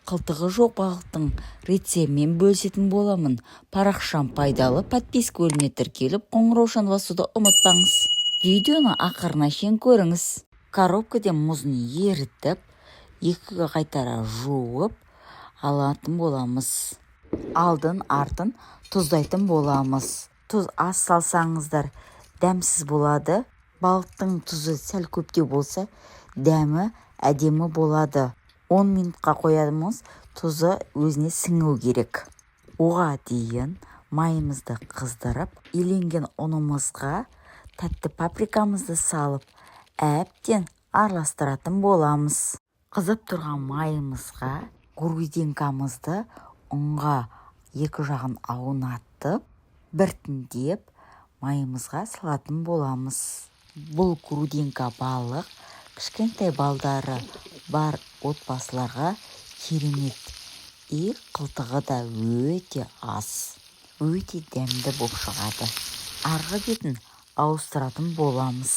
қылтығы жоқ балықтың рецептімен бөлісетін боламын. Парақшам пайдалы, подписка бөліміне тіркеліп, қоңыраушаны басуды ұмытпаңыз. Видеоны ақырына шейін көріңіз. Коробкадан мұзын ерітіп, екіге қайтара жуып алатын боламыз. Алдын артын тұздайтын боламыз. Тұз аз салсаңыздар дәмсіз болады. Балықтың тұзы сәл көптеу болса, дәмі әдемі болады. 10 минутқа қоямыз, тұзы өзіне сіңу керек. Оға дейін майымызды қыздырып, еленген ұнымызға тәтті паприкамызды салып, әбден араластыратын боламыз. Қызып тұрған майымызға грудинкамызды ұнға екі жағын аунатып, біртіндеп майымызға салатын боламыз. Бұл грудинка балық кішкентай балдары бар отбасыларға керемет. Қылтығы да өте аз, өте дәмді болып шығады. Арғы бетін ауыстыратын боламыз.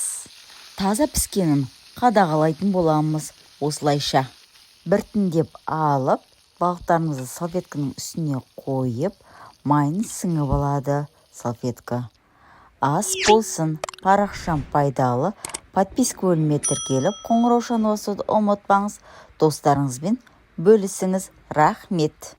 Таза піскенін қадағалайтын боламыз. Осылайша біртіндеп алып, балықтарымызды салфетканың үстіне қойып, майын сіңіп алады салфетка. Ас болсын, парақшам пайдалы, подписка бөліміне тіркеліп, қоңыраушаны басуды ұмытпаңыз. Достарыңызбен бөлісіңіз. Рахмет.